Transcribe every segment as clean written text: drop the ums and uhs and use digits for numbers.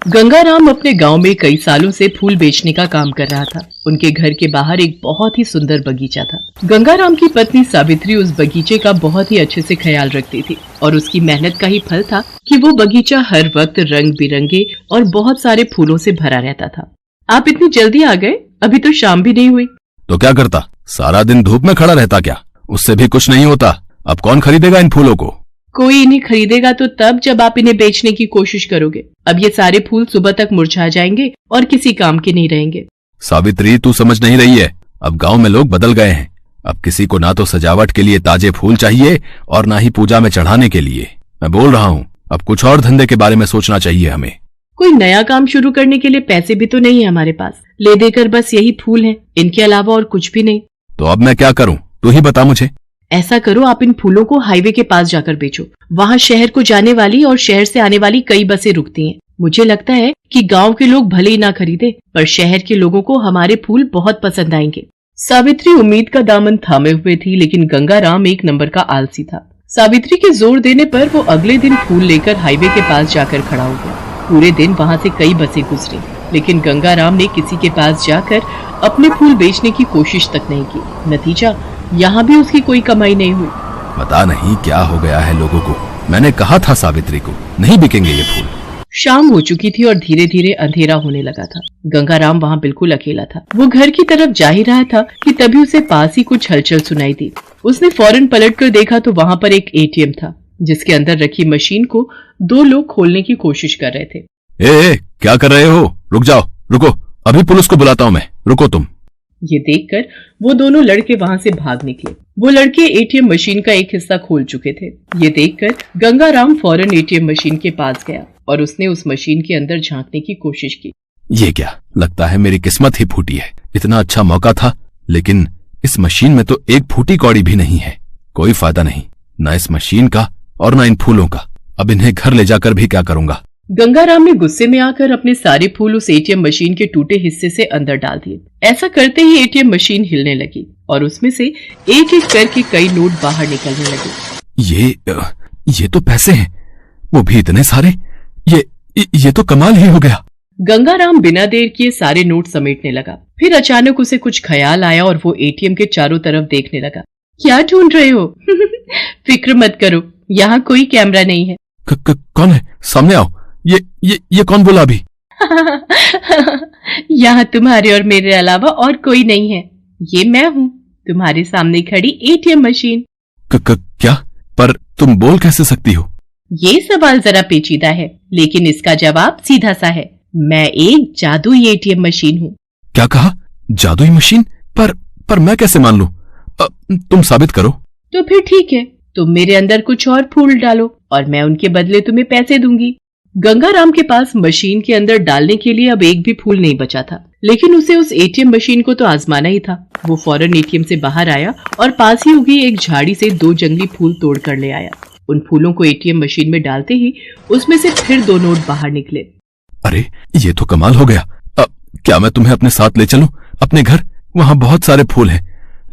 गंगाराम अपने गांव में कई सालों से फूल बेचने का काम कर रहा था। उनके घर के बाहर एक बहुत ही सुंदर बगीचा था। गंगाराम की पत्नी सावित्री उस बगीचे का बहुत ही अच्छे से ख्याल रखती थी और उसकी मेहनत का ही फल था कि वो बगीचा हर वक्त रंग बिरंगे और बहुत सारे फूलों से भरा रहता था। आप इतनी जल्दी आ गए? अभी तो शाम भी नहीं हुई। तो क्या करता, सारा दिन धूप में खड़ा रहता क्या? उससे भी कुछ नहीं होता। अब कौन खरीदेगा इन फूलों को? कोई इन्हें खरीदेगा तो तब जब आप इन्हें बेचने की कोशिश करोगे। अब ये सारे फूल सुबह तक मुरझा जाएंगे और किसी काम के नहीं रहेंगे। सावित्री, तू समझ नहीं रही है। अब गांव में लोग बदल गए हैं। अब किसी को ना तो सजावट के लिए ताजे फूल चाहिए और ना ही पूजा में चढ़ाने के लिए। मैं बोल रहा हूँ, अब कुछ और धंधे के बारे में सोचना चाहिए हमें। कोई नया काम शुरू करने के लिए पैसे भी तो नहीं है हमारे पास। ले देकर बस यही फूल हैं, इनके अलावा और कुछ भी नहीं। तो अब मैं क्या करूँ, तू ही बता मुझे। ऐसा करो, आप इन फूलों को हाईवे के पास जाकर बेचो। वहाँ शहर को जाने वाली और शहर से आने वाली कई बसें रुकती हैं। मुझे लगता है कि गांव के लोग भले ही ना खरीदे, पर शहर के लोगों को हमारे फूल बहुत पसंद आएंगे। सावित्री उम्मीद का दामन थामे हुए थी, लेकिन गंगाराम एक नंबर का आलसी था। सावित्री के जोर देने पर वो अगले दिन फूल लेकर हाईवे के पास जाकर खड़ा हो गया। पूरे दिन वहाँ से कई बसें गुजरी, लेकिन गंगाराम ने किसी के पास जाकर अपने फूल बेचने की कोशिश तक नहीं की। नतीजा, यहाँ भी उसकी कोई कमाई नहीं हुई। पता नहीं क्या हो गया है लोगों को। मैंने कहा था सावित्री को, नहीं बिकेंगे ये फूल। शाम हो चुकी थी और धीरे धीरे अंधेरा होने लगा था। गंगाराम वहाँ बिल्कुल अकेला था। वो घर की तरफ जा ही रहा था कि तभी उसे पास ही कुछ हलचल सुनाई दी। उसने फौरन पलटकर देखा तो वहाँ पर एक एटीएम था, जिसके अंदर रखी मशीन को दो लोग खोलने की कोशिश कर रहे थे। ए, क्या कर रहे हो? रुक जाओ, रुको, अभी पुलिस को बुलाता हूँ मैं, रुको तुम। ये देखकर वो दोनों लड़के वहाँ से भाग निकले। वो लड़के एटीएम मशीन का एक हिस्सा खोल चुके थे। ये देखकर गंगाराम फौरन एटीएम मशीन के पास गया और उसने उस मशीन के अंदर झांकने की कोशिश की। ये क्या, लगता है मेरी किस्मत ही फूटी है। इतना अच्छा मौका था, लेकिन इस मशीन में तो एक फूटी कौड़ी भी नहीं है। कोई फायदा नहीं, न इस मशीन का और न इन फूलों का। अब इन्हें घर ले जाकर भी क्या करूंगा। गंगाराम ने गुस्से में आकर अपने सारे फूल उस एटीएम मशीन के टूटे हिस्से से अंदर डाल दिए। ऐसा करते ही एटीएम मशीन हिलने लगी और उसमें से एक एक करके कई नोट बाहर निकलने लगे। ये तो पैसे हैं, वो भी इतने सारे। ये तो कमाल ही हो गया। गंगाराम बिना देर किए सारे नोट समेटने लगा। फिर अचानक उसे कुछ ख्याल आया और वो एटीएम के चारों तरफ देखने लगा। क्या ढूंढ रहे हो? फिक्र मत करो, यहाँ कोई कैमरा नहीं है। कौन है? सामने आओ। ये कौन बोला अभी? यहाँ तुम्हारे और मेरे अलावा और कोई नहीं है। ये मैं हूँ, तुम्हारे सामने खड़ी एटीएम मशीन। क्या? पर तुम बोल कैसे सकती हो? ये सवाल जरा पेचीदा है, लेकिन इसका जवाब सीधा सा है। मैं एक जादुई एटीएम मशीन हूँ। क्या कहा? जादुई मशीन? पर मैं कैसे मान लूं? तुम साबित करो। तो फिर ठीक है, तुम मेरे अंदर कुछ और फूल डालो और मैं उनके बदले तुम्हें पैसे दूंगी। गंगाराम के पास मशीन के अंदर डालने के लिए अब एक भी फूल नहीं बचा था, लेकिन उसे उस एटीएम मशीन को तो आजमाना ही था। वो फौरन एटीएम से बाहर आया और पास ही उगी एक झाड़ी से दो जंगली फूल तोड़ कर ले आया। उन फूलों को एटीएम मशीन में डालते ही उसमें से फिर दो नोट बाहर निकले। अरे, ये तो कमाल हो गया। क्या मैं तुम्हें अपने साथ ले चलूं अपने घर? वहाँ बहुत सारे फूल हैं,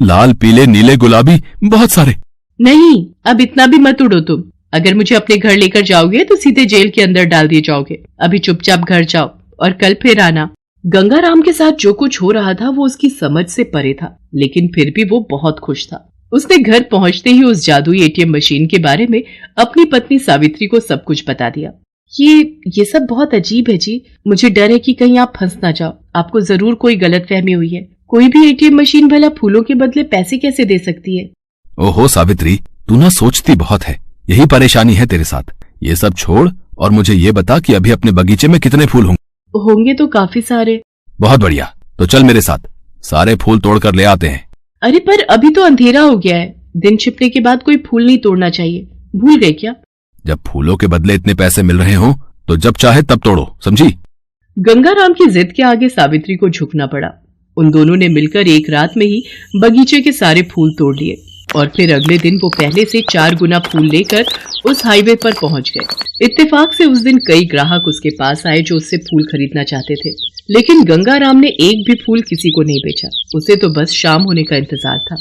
लाल, पीले, नीले, गुलाबी, बहुत सारे। नहीं, अब इतना भी मत उड़ो तुम। अगर मुझे अपने घर लेकर जाओगे तो सीधे जेल के अंदर डाल दिए जाओगे। अभी चुपचाप घर जाओ और कल फिर आना। गंगाराम के साथ जो कुछ हो रहा था वो उसकी समझ से परे था, लेकिन फिर भी वो बहुत खुश था। उसने घर पहुंचते ही उस जादुई एटीएम मशीन के बारे में अपनी पत्नी सावित्री को सब कुछ बता दिया। ये सब बहुत अजीब है जी। मुझे डर है कि कहीं आप फंस ना जाओ। आपको जरूर कोई गलतफहमी हुई है। कोई भी एटीएम मशीन भला फूलों के बदले पैसे कैसे दे सकती है? ओहो सावित्री, तू ना सोचती बहुत है। यही परेशानी है तेरे साथ। ये सब छोड़ और मुझे ये बता कि अभी अपने बगीचे में कितने फूल होंगे? तो काफी सारे। बहुत बढ़िया, तो चल मेरे साथ, सारे फूल तोड़कर ले आते हैं। अरे पर अभी तो अंधेरा हो गया है। दिन छिपने के बाद कोई फूल नहीं तोड़ना चाहिए। भूल गए क्या? जब फूलों के बदले इतने पैसे मिल रहे हो तो जब चाहे तब तोड़ो, समझी? गंगाराम की जिद के आगे सावित्री को झुकना पड़ा। उन दोनों ने मिलकर एक रात में ही बगीचे के सारे फूल तोड़ लिए और फिर अगले दिन वो पहले से 4 गुना फूल लेकर उस हाईवे पर पहुंच गए। इत्तेफाक से उस दिन कई ग्राहक उसके पास आए जो उससे फूल खरीदना चाहते थे, लेकिन गंगाराम ने एक भी फूल किसी को नहीं बेचा। उसे तो बस शाम होने का इंतजार था।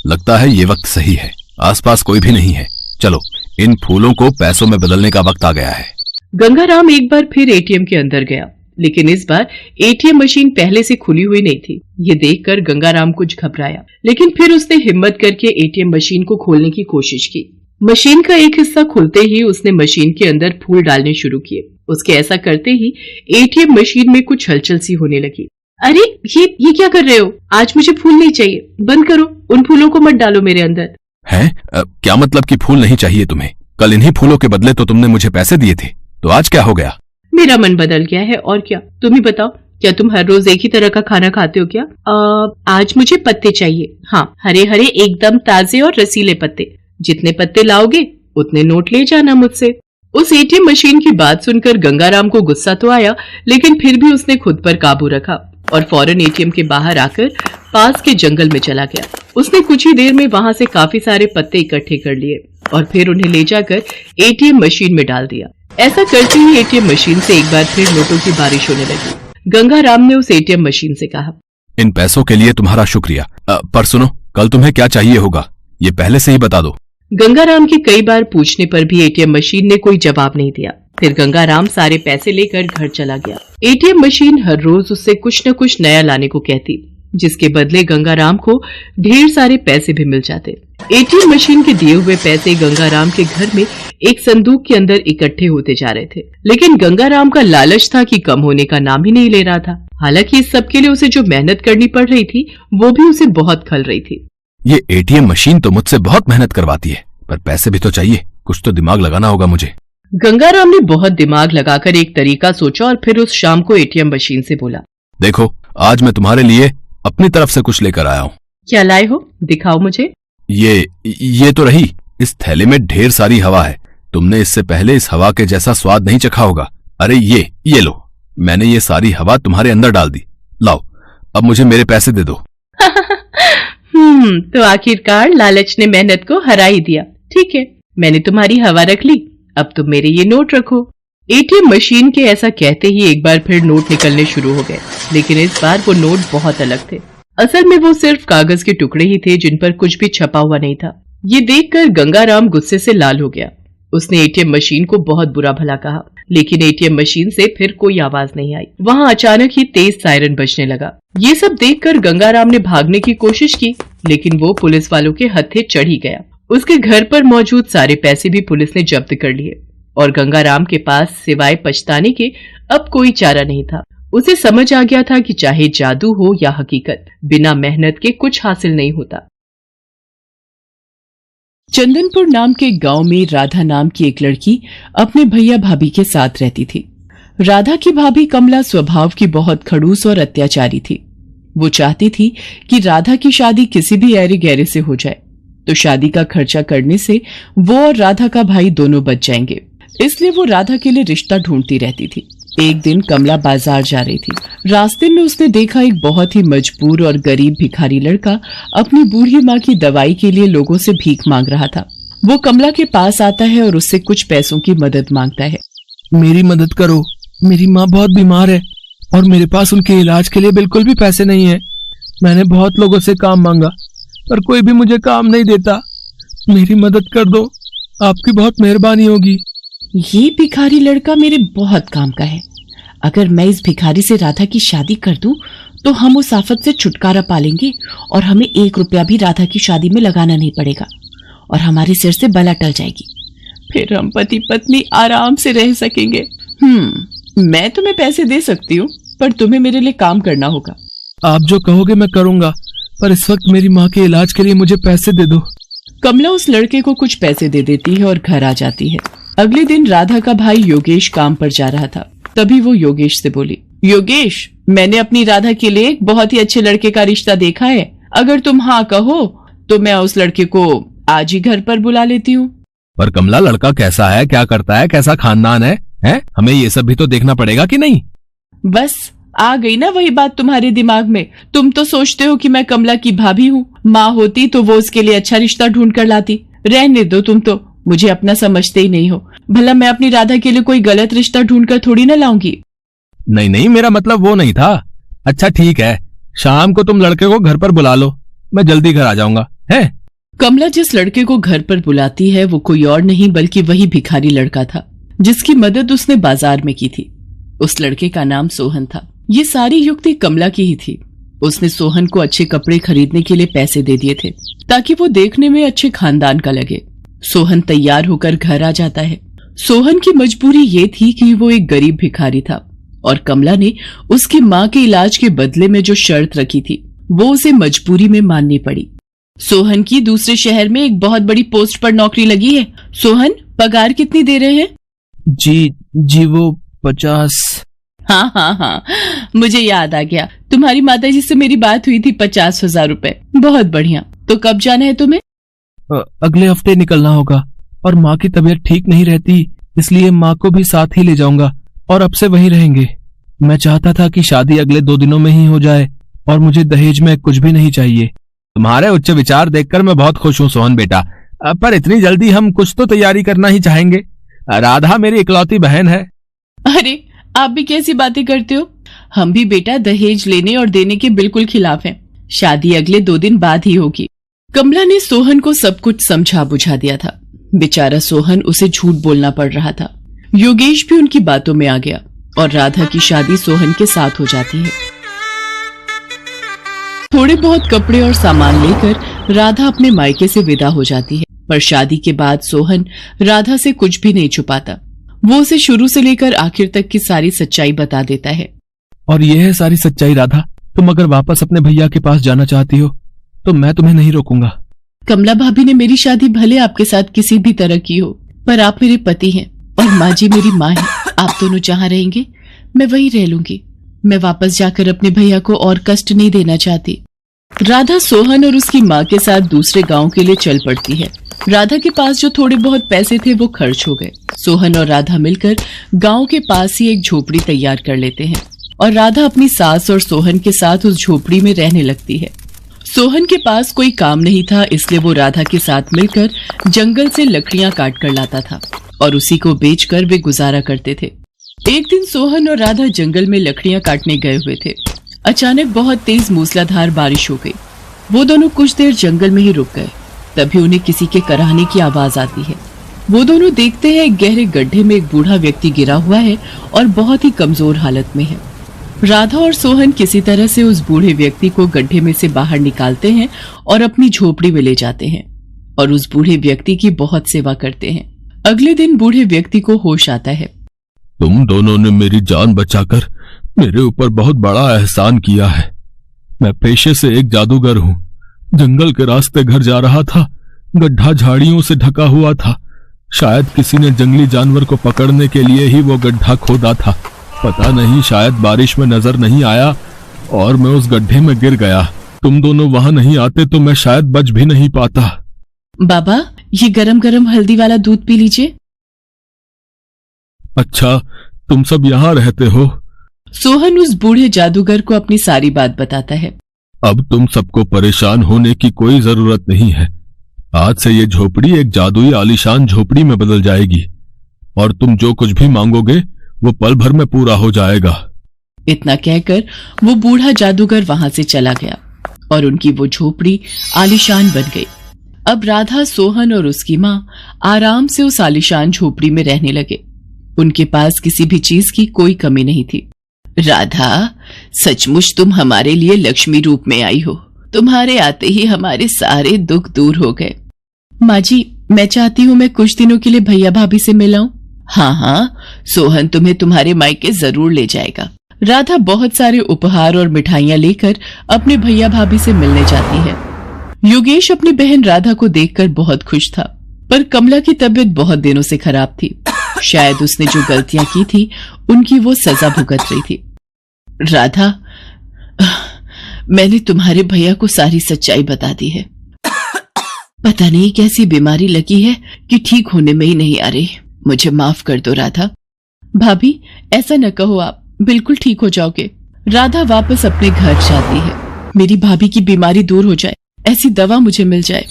लगता है ये वक्त सही है। आसपास कोई भी नहीं है। चलो, इन फूलों को पैसों में बदलने का वक्त आ गया है। गंगाराम एक बार फिर एटीएम के अंदर गया, लेकिन इस बार एटीएम मशीन पहले से खुली हुई नहीं थी। ये देखकर गंगाराम कुछ घबराया, लेकिन फिर उसने हिम्मत करके एटीएम मशीन को खोलने की कोशिश की। मशीन का एक हिस्सा खुलते ही उसने मशीन के अंदर फूल डालने शुरू किए। उसके ऐसा करते ही एटीएम मशीन में कुछ हलचल सी होने लगी। अरे ये क्या कर रहे हो? आज मुझे फूल नहीं चाहिए, बंद करो, उन फूलों को मत डालो मेरे अंदर। है? क्या मतलब कि फूल नहीं चाहिए तुम्हें? कल इन्हीं फूलों के बदले तो तुमने मुझे पैसे दिए थे, तो आज क्या हो गया? मेरा मन बदल गया है, और क्या। तुम ही बताओ, क्या तुम हर रोज एक ही तरह का खाना खाते हो क्या? आज मुझे पत्ते चाहिए। हाँ, हरे हरे एकदम ताजे और रसीले पत्ते। जितने पत्ते लाओगे उतने नोट ले जाना मुझसे। उस एटीएम मशीन की बात सुनकर गंगाराम को गुस्सा तो आया, लेकिन फिर भी उसने खुद पर काबू रखा और फौरन एटीएम के बाहर आकर पास के जंगल में चला गया। उसने कुछ ही देर में वहां से काफी सारे पत्ते इकट्ठे कर लिए और फिर उन्हें ले जाकर एटीएम मशीन में डाल दिया। ऐसा करते ही एटीएम मशीन से एक बार फिर नोटों की बारिश होने लगी। गंगाराम ने उस एटीएम मशीन से कहा, इन पैसों के लिए तुम्हारा शुक्रिया, पर सुनो, कल तुम्हें क्या चाहिए होगा ये पहले से ही बता दो। गंगाराम के कई बार पूछने पर भी एटीएम मशीन ने कोई जवाब नहीं दिया। फिर गंगाराम सारे पैसे लेकर घर चला गया। एटीएम मशीन हर रोज उससे कुछ न कुछ नया लाने को कहती, जिसके बदले गंगाराम को ढेर सारे पैसे भी मिल जाते। एटीएम मशीन के दिए हुए पैसे गंगाराम के घर में एक संदूक के अंदर इकट्ठे होते जा रहे थे, लेकिन गंगाराम का लालच था कि कम होने का नाम ही नहीं ले रहा था। हालांकि इस सब के लिए उसे जो मेहनत करनी पड़ रही थी वो भी उसे बहुत खल रही थी। ये एटीएम मशीन तो मुझसे बहुत मेहनत करवाती है, पर पैसे भी तो चाहिए, कुछ तो दिमाग लगाना होगा मुझे। गंगाराम ने बहुत दिमाग लगाकर एक तरीका सोचा और फिर उस शाम को एटीएम मशीन से बोला, देखो, आज मैं तुम्हारे लिए अपनी तरफ से कुछ लेकर आया हूँ। क्या लाए हो? दिखाओ मुझे। ये तो रही। इस थैले में ढेर सारी हवा है। तुमने इससे पहले इस हवा के जैसा स्वाद नहीं चखा होगा। अरे ये लो, मैंने ये सारी हवा तुम्हारे अंदर डाल दी। लाओ, अब मुझे मेरे पैसे दे दो। तो आखिरकार लालच ने मेहनत को हरा ही दिया। ठीक है, मैंने तुम्हारी हवा रख ली, अब तुम मेरे ये नोट रखो। एटीएम मशीन के ऐसा कहते ही एक बार फिर नोट निकलने शुरू हो गए, लेकिन इस बार वो नोट बहुत अलग थे। असल में वो सिर्फ कागज के टुकड़े ही थे जिन पर कुछ भी छपा हुआ नहीं था। ये देखकर गंगाराम गुस्से से लाल हो गया। उसने एटीएम मशीन को बहुत बुरा भला कहा, लेकिन एटीएम मशीन से फिर कोई आवाज नहीं आई। वहाँ अचानक ही तेज सायरन बजने लगा। ये सब देखकर गंगाराम ने भागने की कोशिश की, लेकिन वो पुलिस वालों के हत्थे चढ़ ही गया। उसके घर पर मौजूद सारे पैसे भी पुलिस ने जब्त कर लिए और गंगाराम के पास सिवाय पछताने के अब कोई चारा नहीं था। उसे समझ आ गया था कि चाहे जादू हो या हकीकत, बिना मेहनत के कुछ हासिल नहीं होता। चंदनपुर नाम के गांव में राधा नाम की एक लड़की अपने भैया भाभी के साथ रहती थी। राधा की भाभी कमला स्वभाव की बहुत खड़ूस और अत्याचारी थी। वो चाहती थी कि राधा की शादी किसी भी ऐरे गैरे से हो जाए, तो शादी का खर्चा करने से वो और राधा का भाई दोनों बच जाएंगे। इसलिए वो राधा के लिए रिश्ता ढूंढती रहती थी। एक दिन कमला बाजार जा रही थी। रास्ते में उसने देखा एक बहुत ही मजबूर और गरीब भिखारी लड़का अपनी बूढ़ी माँ की दवाई के लिए लोगों से भीख मांग रहा था। वो कमला के पास आता है और उससे कुछ पैसों की मदद मांगता है। मेरी मदद करो, मेरी माँ बहुत बीमार है और मेरे पास उनके इलाज के लिए बिल्कुल भी पैसे नहीं है। मैंने बहुत लोगों से काम मांगा पर कोई भी मुझे काम नहीं देता। मेरी मदद कर दो, आपकी बहुत मेहरबानी होगी। ये भिखारी लड़का मेरे बहुत काम का है। अगर मैं इस भिखारी से राधा की शादी कर दूं, तो हम उस आफत से छुटकारा पालेंगे और हमें 1 रुपया भी राधा की शादी में लगाना नहीं पड़ेगा और हमारे सिर से बला टल जाएगी। फिर हम पति पत्नी आराम से रह सकेंगे। मैं तुम्हें पैसे दे सकती हूँ, पर तुम्हें मेरे लिए काम करना होगा। आप जो कहोगे मैं करूँगा, पर इस वक्त मेरी माँ के इलाज के लिए मुझे पैसे दे दो। कमला उस लड़के को कुछ पैसे दे देती है और घर आ जाती है। अगले दिन राधा का भाई योगेश काम पर जा रहा था। तभी वो योगेश से बोली, योगेश, मैंने अपनी राधा के लिए एक बहुत ही अच्छे लड़के का रिश्ता देखा है। अगर तुम हाँ कहो तो मैं उस लड़के को आज ही घर पर बुला लेती हूँ। पर कमला, लड़का कैसा है, क्या करता है, कैसा खानदान है? हमें ये सब भी तो देखना पड़ेगा कि नहीं? बस आ गई ना वही बात तुम्हारे दिमाग में। तुम तो सोचते हो कि मैं कमला की भाभी हूँ। माँ होती तो वो उसके लिए अच्छा रिश्ता ढूंढ कर लाती। रहने दो, तुम तो मुझे अपना समझते ही नहीं हो। भला मैं अपनी राधा के लिए कोई गलत रिश्ता ढूंढकर थोड़ी ना लाऊंगी। नहीं, मेरा मतलब वो नहीं था। अच्छा ठीक है, शाम को तुम लड़के को घर पर बुला लो, मैं जल्दी घर आ जाऊंगा। है? कमला जिस लड़के को घर पर बुलाती है वो कोई और नहीं बल्कि वही भिखारी लड़का था। जिसकी मदद उसने बाजार में की थी। उस लड़के का नाम सोहन था। ये सारी युक्ति कमला की ही थी। उसने सोहन को अच्छे कपड़े खरीदने के लिए पैसे दे दिए थे ताकि वो देखने में अच्छे खानदान का लगे। सोहन तैयार होकर घर आ जाता है। सोहन की मजबूरी ये थी कि वो एक गरीब भिखारी था और कमला ने उसकी माँ के इलाज के बदले में जो शर्त रखी थी वो उसे मजबूरी में माननी पड़ी। सोहन की दूसरे शहर में एक बहुत बड़ी पोस्ट पर नौकरी लगी है। सोहन, पगार कितनी दे रहे हैं? जी वो 50। हाँ, मुझे याद आ गया। तुम्हारी माताजी से मेरी बात हुई थी। 50,000 रुपए। बहुत बढ़िया। तो कब जाना है तुम्हें? अगले हफ्ते निकलना होगा और माँ की तबीयत ठीक नहीं रहती, इसलिए माँ को भी साथ ही ले जाऊंगा और अब से वहीं रहेंगे। मैं चाहता था कि शादी अगले 2 दिनों में ही हो जाए और मुझे दहेज में कुछ भी नहीं चाहिए। तुम्हारे उच्च विचार देखकर मैं बहुत खुश हूँ सोहन बेटा, पर इतनी जल्दी हम कुछ तो तैयारी करना ही चाहेंगे। राधा मेरी इकलौती बहन है। अरे, आप भी कैसी बातें करते हो? हम भी बेटा दहेज लेने और देने के बिल्कुल खिलाफ हैं। शादी अगले 2 दिन बाद ही होगी। कमला ने सोहन को सब कुछ समझा बुझा दिया था। बेचारा सोहन उसे झूठ बोलना पड़ रहा था। योगेश भी उनकी बातों में आ गया और राधा की शादी सोहन के साथ हो जाती है। थोड़े बहुत कपड़े और सामान लेकर राधा अपने मायके से विदा हो जाती है। पर शादी के बाद सोहन राधा से कुछ भी नहीं छुपाता। वो उसे शुरू से लेकर आखिर तक की सारी सच्चाई बता देता है। और यह है सारी सच्चाई राधा। तुम अगर वापस अपने भैया के पास जाना चाहती हो तो मैं तुम्हें नहीं रोकूंगा। कमला भाभी ने मेरी शादी भले आपके साथ किसी भी तरह की हो, पर आप मेरे पति हैं और माँ जी मेरी माँ है। आप दोनों जहाँ रहेंगे मैं वहीं रह लूंगी। मैं वापस जाकर अपने भैया को और कष्ट नहीं देना चाहती। राधा सोहन और उसकी माँ के साथ दूसरे गांव के लिए चल पड़ती है। राधा के पास जो थोड़े बहुत पैसे थे वो खर्च हो गए। सोहन और राधा मिलकर गांव के पास ही एक झोपड़ी तैयार कर लेते हैं और राधा अपनी सास और सोहन के साथ उस झोपड़ी में रहने लगती है। सोहन के पास कोई काम नहीं था, इसलिए वो राधा के साथ मिलकर जंगल से लकड़ियां काट कर लाता था और उसी को बेचकर वे गुजारा करते थे। एक दिन सोहन और राधा जंगल में लकड़ियां काटने गए हुए थे। अचानक बहुत तेज मूसलाधार बारिश हो गई। वो दोनों कुछ देर जंगल में ही रुक गए। तभी उन्हें किसी के कराहने की आवाज आती है। वो दोनों देखते हैं गहरे गड्ढे में एक बूढ़ा व्यक्ति गिरा हुआ है और बहुत ही कमजोर हालत में है। राधा और सोहन किसी तरह से उस बूढ़े व्यक्ति को गड्ढे में से बाहर निकालते हैं और अपनी झोपड़ी में ले जाते हैं और उस बूढ़े व्यक्ति की बहुत सेवा करते हैं। अगले दिन बूढ़े व्यक्ति को होश आता है। तुम दोनों ने मेरी जान बचाकर मेरे ऊपर बहुत बड़ा एहसान किया है। मैं पेशे से एक जादूगर हूँ। जंगल के रास्ते घर जा रहा था। गड्ढा झाड़ियों से ढका हुआ था। शायद किसी ने जंगली जानवर को पकड़ने के लिए ही वो गड्ढा खोदा था। पता नहीं, शायद बारिश में नजर नहीं आया और मैं उस गड्ढे में गिर गया। तुम दोनों वहां नहीं आते तो मैं शायद बच भी नहीं पाता। बाबा, ये गरम गरम हल्दी वाला दूध पी लीजिए। अच्छा, तुम सब यहाँ रहते हो? सोहन उस बूढ़े जादूगर को अपनी सारी बात बताता है। अब तुम सबको परेशान होने की कोई जरूरत नहीं है। आज से ये झोपड़ी एक जादुई आलीशान झोपड़ी में बदल जाएगी और तुम जो कुछ भी मांगोगे वो पल भर में पूरा हो जाएगा। इतना कहकर वो बूढ़ा जादूगर वहां से चला गया और उनकी वो झोपड़ी आलीशान बन गई। अब राधा, सोहन और उसकी माँ आराम से उस आलीशान झोपड़ी में रहने लगे। उनके पास किसी भी चीज की कोई कमी नहीं थी। राधा, सचमुच तुम हमारे लिए लक्ष्मी रूप में आई हो। तुम्हारे आते ही हमारे सारे दुख दूर हो गए। माँ जी, मैं चाहती हूँ मैं कुछ दिनों के लिए भैया भाभी से मिलाऊं। हाँ, सोहन तुम्हें तुम्हारे मायके जरूर ले जाएगा। राधा बहुत सारे उपहार और मिठाइयाँ लेकर अपने भैया भाभी से मिलने जाती है। योगेश अपनी बहन राधा को देखकर बहुत खुश था, पर कमला की तबीयत बहुत दिनों से खराब थी। शायद उसने जो गलतियां की थी उनकी वो सजा भुगत रही थी। राधा, मैंने तुम्हारे भैया को सारी सच्चाई बता दी है। पता नहीं कैसी बीमारी लगी है कि ठीक होने में ही नहीं आ रही। मुझे माफ कर दो राधा। भाभी, ऐसा न कहो, आप बिल्कुल ठीक हो जाओगे। राधा वापस अपने घर जाती है। मेरी भाभी की बीमारी दूर हो जाए, ऐसी दवा मुझे मिल जाए।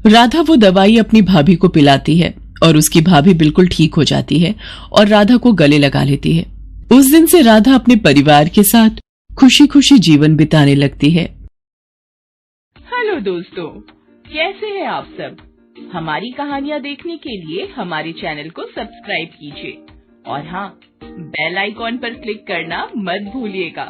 राधा वो दवाई अपनी भाभी को पिलाती है और उसकी भाभी बिल्कुल ठीक हो जाती है और राधा को गले लगा लेती है। उस दिन से राधा अपने परिवार के साथ खुशी खुशी जीवन बिताने लगती है। हेलो दोस्तों, कैसे हैं आप सब? हमारी कहानियाँ देखने के लिए हमारे चैनल को सब्सक्राइब कीजिए और हाँ, बेल आइकॉन पर क्लिक करना मत भूलिएगा।